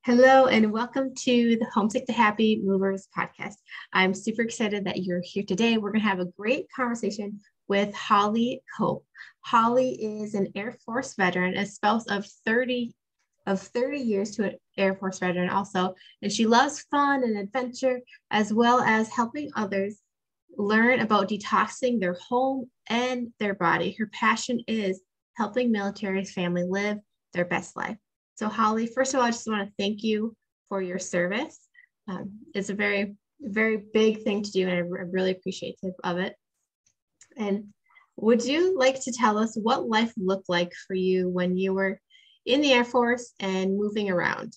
Hello and welcome to the Homesick to Happy Movers podcast. I'm super excited that you're here today. We're going to have a great conversation with Holly Cope. Holly is an Air Force veteran, a spouse of 30 years to an Air Force veteran also, and she loves fun and adventure as well as helping others learn about detoxing their home and their body. Her passion is helping military's family live their best life. So Holly, first of all, I just want to thank you for your service. It's a very, very big thing to do, and I'm really appreciative of it. And would you like to tell us what life looked like for you when you were in the Air Force and moving around?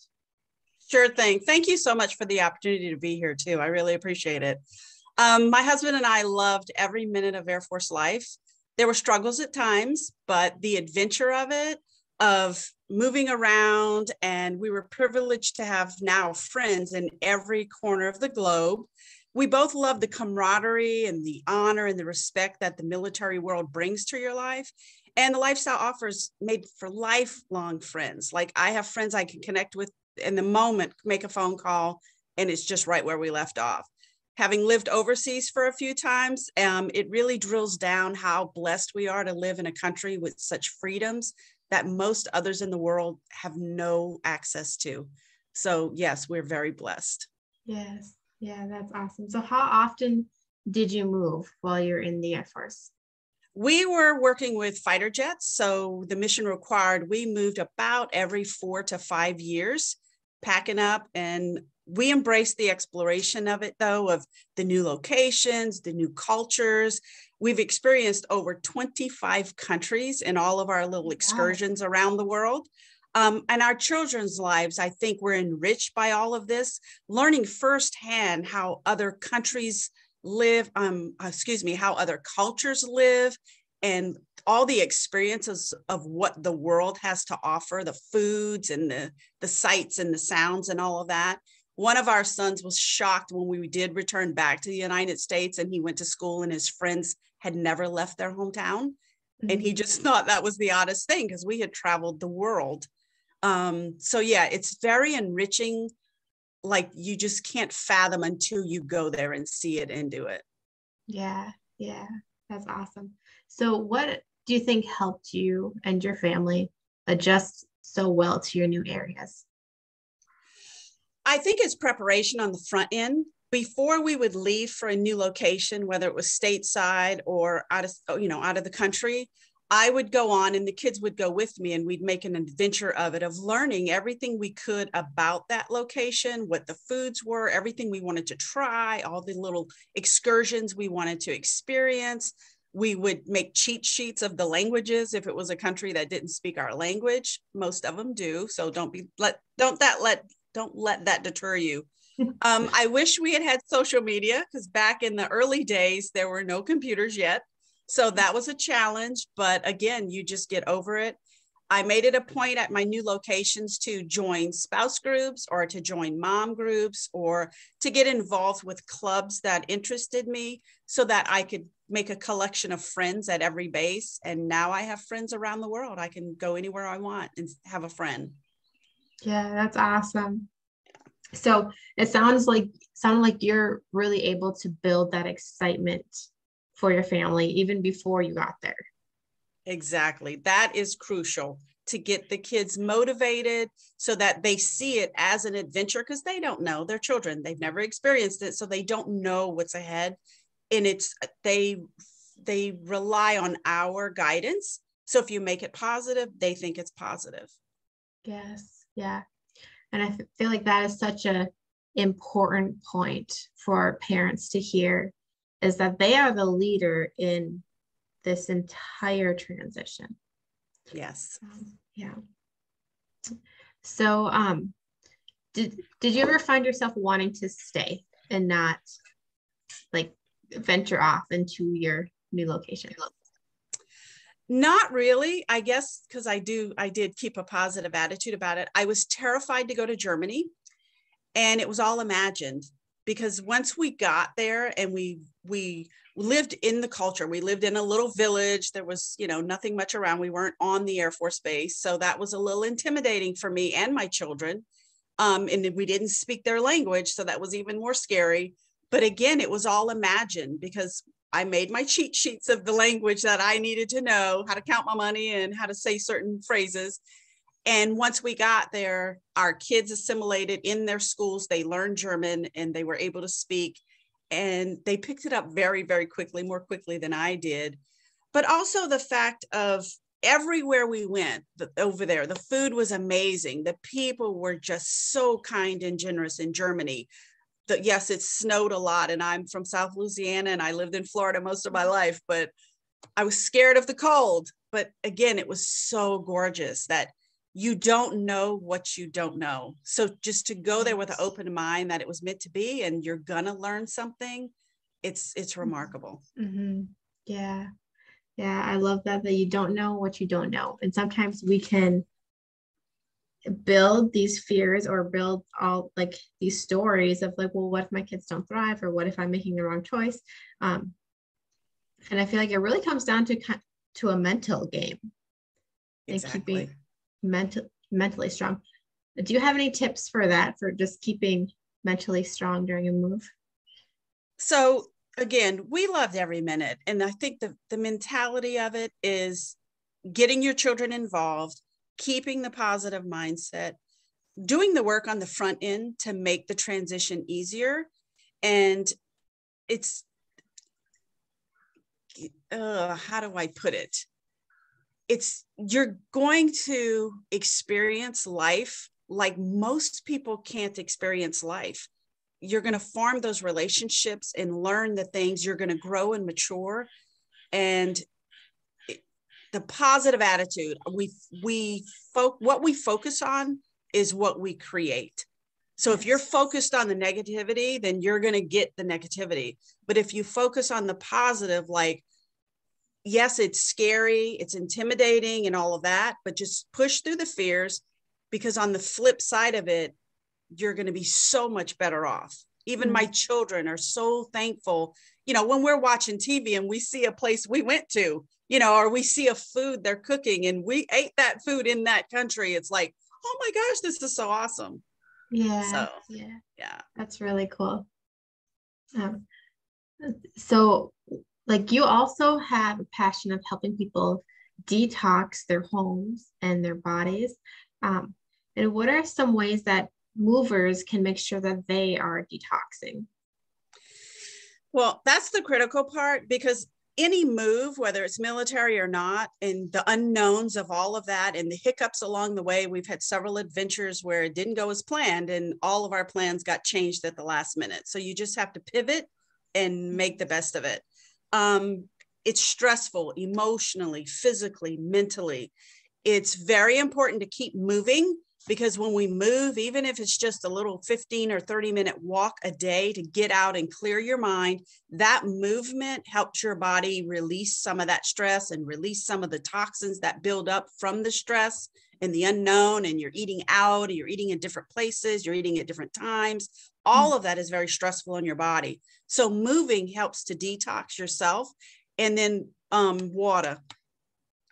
Sure thing. Thank you so much for the opportunity to be here too. I really appreciate it. My husband and I loved every minute of Air Force life. There were struggles at times, but the adventure of it, of moving around, and we were privileged to have now friends in every corner of the globe. We both love the camaraderie and the honor and the respect that the military world brings to your life. And the lifestyle offers made for lifelong friends. Like I have friends I can connect with in the moment, make a phone call, and it's just right where we left off. Having lived overseas for a few times, it really drills down how blessed we are to live in a country with such freedoms that most others in the world have no access to. So yes, we're very blessed. Yes. Yeah, that's awesome. So how often did you move while you're in the Air Force? We were working with fighter jets. So the mission required, we moved about every 4 to 5 years, packing up, and we embraced the exploration of it though, of the new locations, the new cultures. We've experienced over 25 countries in all of our little excursions around the world. And our children's lives, I think, were enriched by all of this, learning firsthand how other countries live, how other cultures live, and all the experiences of what the world has to offer, the foods and the sights and the sounds and all of that. One of our sons was shocked when we did return back to the United States, and he went to school and his friends had never left their hometown. Mm-hmm. And he just thought that was the oddest thing because we had traveled the world. So yeah, it's very enriching. Like you just can't fathom until you go there and see it and do it. Yeah, that's awesome. So what do you think helped you and your family adjust so well to your new areas? I think it's preparation on the front end. Before we would leave for a new location, whether it was stateside or out of the country, I would go on and the kids would go with me, and we'd make an adventure of it, of learning everything we could about that location, what the foods were, everything we wanted to try, all the little excursions we wanted to experience. We would make cheat sheets of the languages if it was a country that didn't speak our language. Most of them do, so don't let that deter you. I wish we had had social media, because back in the early days, there were no computers yet. So that was a challenge, but again, you just get over it. I made it a point at my new locations to join spouse groups or to join mom groups or to get involved with clubs that interested me so that I could make a collection of friends at every base. And now I have friends around the world. I can go anywhere I want and have a friend. Yeah, that's awesome. So it sounded like you're really able to build that excitement for your family even before you got there. Exactly. That is crucial, to get the kids motivated so that they see it as an adventure, because they don't know. They're children. They've never experienced it, so they don't know what's ahead. And they rely on our guidance. So if you make it positive, they think it's positive. Yes. Yeah. And I feel like that is such an important point for parents to hear, is that they are the leader in this entire transition. Yes. Yeah. So did you ever find yourself wanting to stay and not like venture off into your new location? Not really, I guess, because I did keep a positive attitude about it. I was terrified to go to Germany, and it was all imagined, because once we got there and we lived in the culture, we lived in a little village. There was, nothing much around. We weren't on the Air Force base. So that was a little intimidating for me and my children. And we didn't speak their language, so that was even more scary. But again, it was all imagined because I made my cheat sheets of the language that I needed to know, how to count my money and how to say certain phrases. And once we got there, our kids assimilated in their schools. They learned German and they were able to speak. And they picked it up very, very quickly, more quickly than I did. But also the fact of everywhere we went over there, the food was amazing. The people were just so kind and generous in Germany. Yes, it snowed a lot, and I'm from South Louisiana and I lived in Florida most of my life, but I was scared of the cold. But again, it was so gorgeous that you don't know what you don't know. So just to go there with an open mind that it was meant to be and you're gonna learn something, it's remarkable. Mm-hmm. Yeah. Yeah. I love that you don't know what you don't know. And sometimes we can build these fears or build all like these stories of like, well, what if my kids don't thrive, or what if I'm making the wrong choice? And I feel like it really comes down to a mental game and keeping mentally strong. Do you have any tips for that, for just keeping mentally strong during a move? So again, we loved every minute. And I think the mentality of it is getting your children involved, keeping the positive mindset, doing the work on the front end to make the transition easier. And it's, how do I put it? You're going to experience life like most people can't experience life. You're going to form those relationships and learn the things. You're going to grow and mature. And the positive attitude, what we focus on is what we create. So if you're focused on the negativity, then you're going to get the negativity. But if you focus on the positive, like, yes, it's scary, it's intimidating and all of that, but just push through the fears, because on the flip side of it, you're going to be so much better off. Even my children are so thankful, when we're watching TV and we see a place we went to, or we see a food they're cooking and we ate that food in that country. It's like, oh my gosh, this is so awesome. Yeah. So, yeah. That's really cool. So like you also have a passion of helping people detox their homes and their bodies. And what are some ways that movers can make sure that they are detoxing? Well, that's the critical part, because any move, whether it's military or not, and the unknowns of all of that and the hiccups along the way, we've had several adventures where it didn't go as planned and all of our plans got changed at the last minute. So you just have to pivot and make the best of it. It's stressful emotionally, physically, mentally. It's very important to keep moving, because when we move, even if it's just a little 15 or 30-minute walk a day to get out and clear your mind, that movement helps your body release some of that stress and release some of the toxins that build up from the stress and the unknown. And you're eating out, you're eating in different places, you're eating at different times. All of that is very stressful on your body. So moving helps to detox yourself. And then water.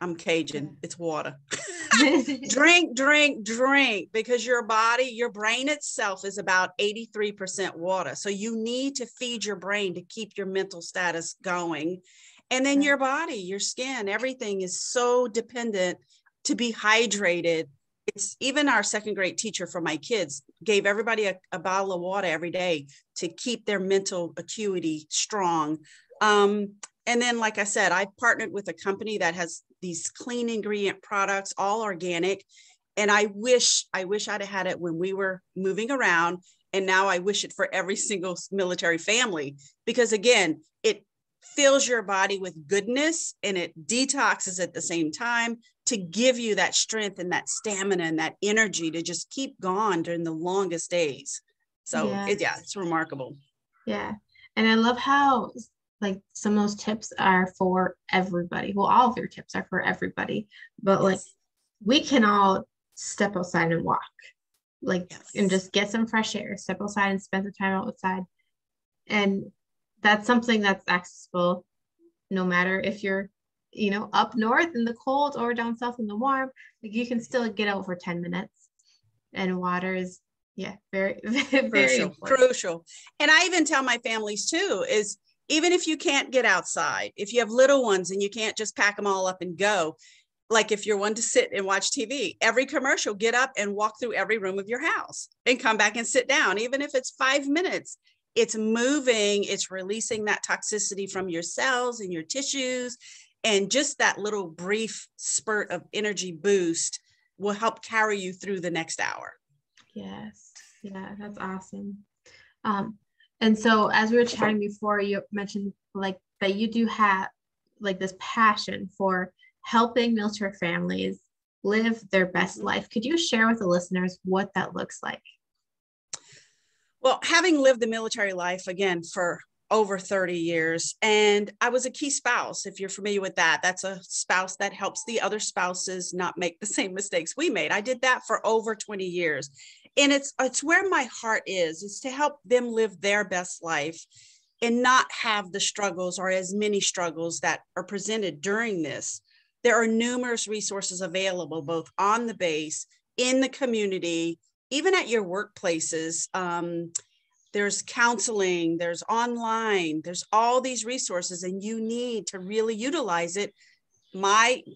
I'm Cajun. It's water. drink, because your body, your brain itself is about 83% water. So you need to feed your brain to keep your mental status going. And then your body, your skin, everything is so dependent to be hydrated. It's even our second grade teacher for my kids gave everybody a bottle of water every day to keep their mental acuity strong. And then, like I said, I've partnered with a company that has these clean ingredient products, all organic. And I wish I'd have had it when we were moving around. And now I wish it for every single military family, because again, it fills your body with goodness and it detoxes at the same time to give you that strength and that stamina and that energy to just keep going during the longest days. So it's remarkable. Yeah. And I love how like some of those tips are for everybody. Well, all of your tips are for everybody, but like we can all step outside and walk, like, and just get some fresh air, step outside and spend some time outside. And that's something that's accessible no matter if you're, up north in the cold or down south in the warm. Like you can still get out for 10 minutes, and water is Yeah, very, very Crucial, important. crucial. And I even tell my families too, is even if you can't get outside, if you have little ones and you can't just pack them all up and go, like if you're one to sit and watch TV, every commercial, get up and walk through every room of your house and come back and sit down. Even if it's 5 minutes, it's moving, it's releasing that toxicity from your cells and your tissues. And just that little brief spurt of energy boost will help carry you through the next hour. Yes. Yeah, that's awesome. Um, and so as we were chatting before, you mentioned like that you do have like this passion for helping military families live their best life. Could you share with the listeners what that looks like? Well, having lived the military life again for over 30 years, and I was a key spouse. If you're familiar with that, that's a spouse that helps the other spouses not make the same mistakes we made. I did that for over 20 years. And it's where my heart is to help them live their best life and not have the struggles or as many struggles that are presented during this. There are numerous resources available, both on the base, in the community, even at your workplaces. There's counseling, there's online, there's all these resources, and you need to really utilize it.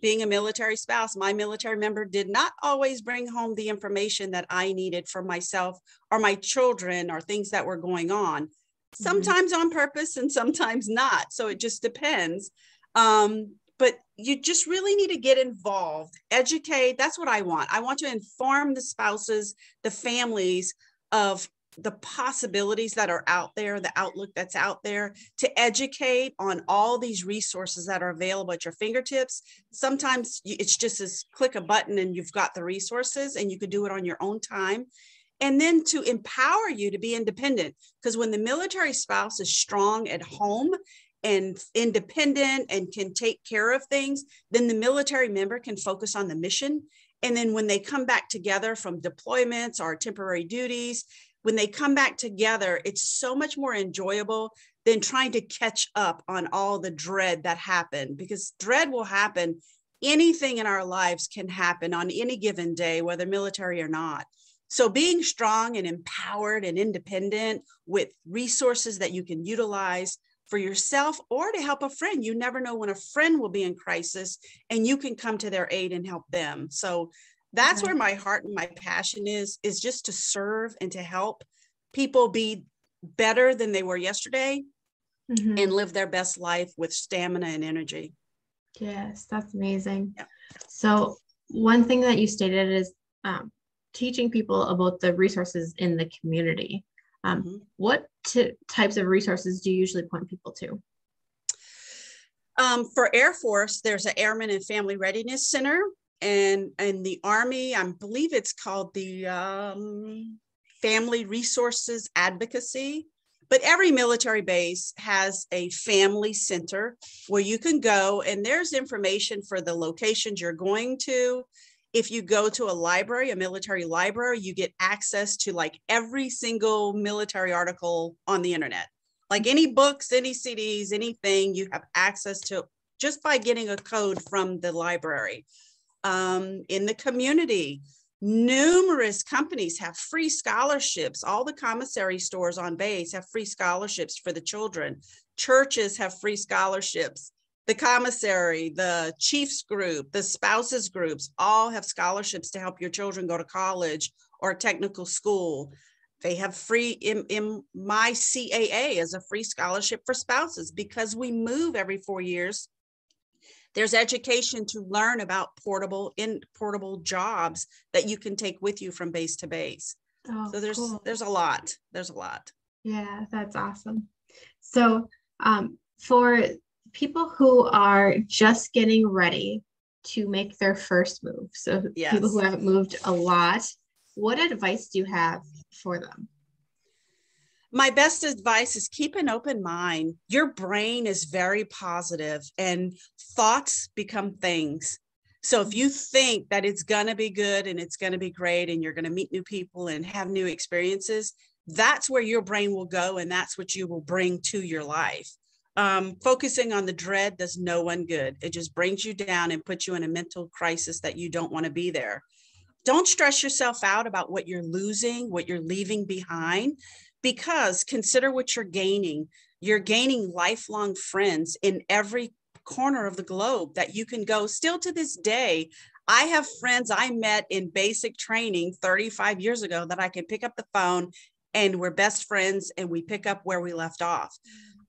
Being a military spouse, my military member did not always bring home the information that I needed for myself or my children or things that were going on, sometimes on purpose and sometimes not. So it just depends. But you just really need to get involved, educate. That's what I want. I want to inform the spouses, the families of the possibilities that are out there, the outlook that's out there, to educate on all these resources that are available at your fingertips. Sometimes it's just as click a button and you've got the resources and you could do it on your own time. And then to empower you to be independent, because when the military spouse is strong at home and independent and can take care of things, then the military member can focus on the mission. And then when they come back together from deployments or temporary duties, when they come back together, it's so much more enjoyable than trying to catch up on all the dread that happened, because dread will happen. Anything in our lives can happen on any given day, whether military or not. So being strong and empowered and independent with resources that you can utilize for yourself or to help a friend. You never know when a friend will be in crisis and you can come to their aid and help them. So that's where my heart and my passion is just to serve and to help people be better than they were yesterday and live their best life with stamina and energy. Yes, that's amazing. Yeah. So one thing that you stated is teaching people about the resources in the community. What types of resources do you usually point people to? For Air Force, there's an Airman and Family Readiness Center. And the Army, I believe it's called the Family Resources Advocacy. But every military base has a family center where you can go, and there's information for the locations you're going to. If you go to a library, a military library, you get access to like every single military article on the internet. Like any books, any CDs, anything, you have access to just by getting a code from the library. In the community, numerous companies have free scholarships. All the commissary stores on base have free scholarships for the children. Churches have free scholarships. The commissary, the chiefs group, the spouses groups, all have scholarships to help your children go to college or technical school. They have free, in my CAA is a free scholarship for spouses because we move every 4 years. There's education to learn about portable jobs that you can take with you from base to base. So there's a lot. There's a lot. Yeah, that's awesome. So for people who are just getting ready to make their first move, so people who haven't moved a lot, what advice do you have for them? My best advice is keep an open mind. Your brain is very positive and thoughts become things. So if you think that it's going to be good and it's going to be great and you're going to meet new people and have new experiences, that's where your brain will go and that's what you will bring to your life. Focusing on the dread does no one good. It just brings you down and puts you in a mental crisis that you don't want to be there. Don't stress yourself out about what you're losing, what you're leaving behind, because consider what you're gaining. You're gaining lifelong friends in every corner of the globe that you can go. Still to this day, I have friends I met in basic training 35 years ago that I can pick up the phone and we're best friends and we pick up where we left off.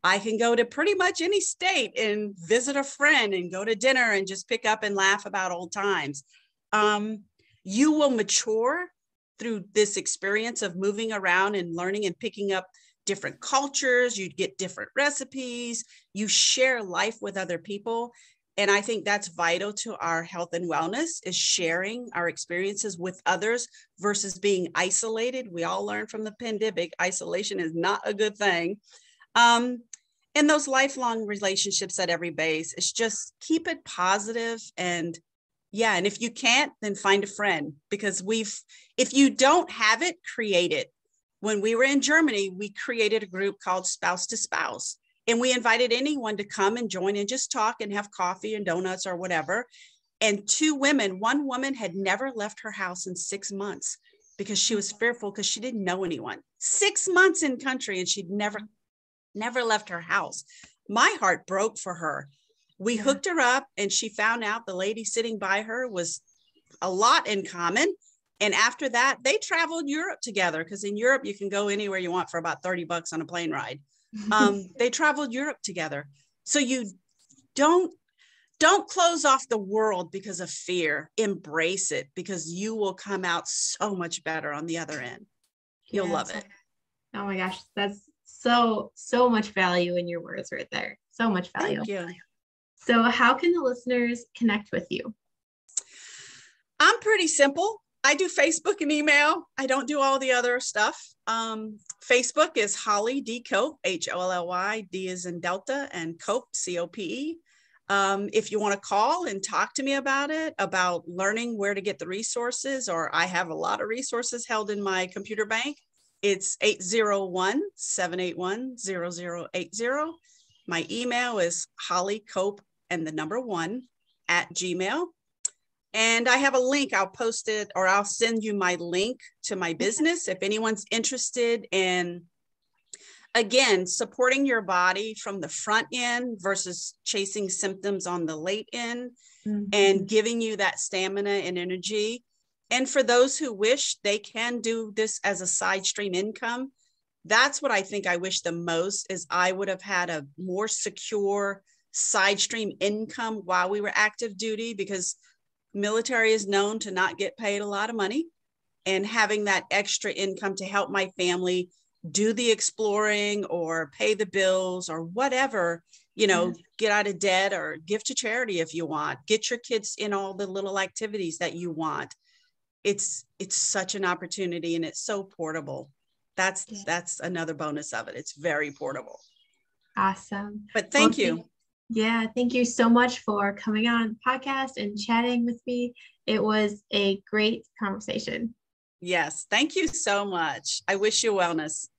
I can go to pretty much any state and visit a friend and go to dinner and just pick up and laugh about old times. You will mature through this experience of moving around and learning and picking up different cultures. You get different recipes. You share life with other people. And I think that's vital to our health and wellness, is sharing our experiences with others versus being isolated. We all learned from the pandemic, isolation is not a good thing. And those lifelong relationships at every base, it's just keep it positive. And yeah, and if you can't, then find a friend, because if you don't have it, create it. When we were in Germany, we created a group called Spouse to Spouse. And we invited anyone to come and join and just talk and have coffee and donuts or whatever. And one woman had never left her house in 6 months because she was fearful because she didn't know anyone. 6 months in country and she'd never left her house. My heart broke for her. We hooked her up and she found out the lady sitting by her was a lot in common. And after that, they traveled Europe together, because in Europe, you can go anywhere you want for about $30 on a plane ride. They traveled Europe together. So you don't close off the world because of fear. Embrace it, because you will come out so much better on the other end. You'll love it. Oh my gosh, that's so much value in your words right there. So much value. Thank you. So how can the listeners connect with you? I'm pretty simple. I do Facebook and email. I don't do all the other stuff. Facebook is Holly D. Cope, Holly, D is in Delta, and Cope, COPE. If you want to call and talk to me about it, about learning where to get the resources, or I have a lot of resources held in my computer bank, it's 801-781-0080. My email is hollycope and the number 1 @gmail.com. And I have a link. I'll post it, or I'll send you my link to my business if anyone's interested in, again, supporting your body from the front end versus chasing symptoms on the late end, and giving you that stamina and energy. And for those who wish, they can do this as a side stream income. That's what I think I wish the most, is I would have had a more secure side stream income while we were active duty, because military is known to not get paid a lot of money, and having that extra income to help my family do the exploring or pay the bills or whatever, get out of debt or give to charity if you want, get your kids in all the little activities that you want. It's such an opportunity, and it's so portable. That's another bonus of it. It's very portable. Awesome. But thank you. Thank you so much for coming on the podcast and chatting with me. It was a great conversation. Yes, thank you so much. I wish you wellness.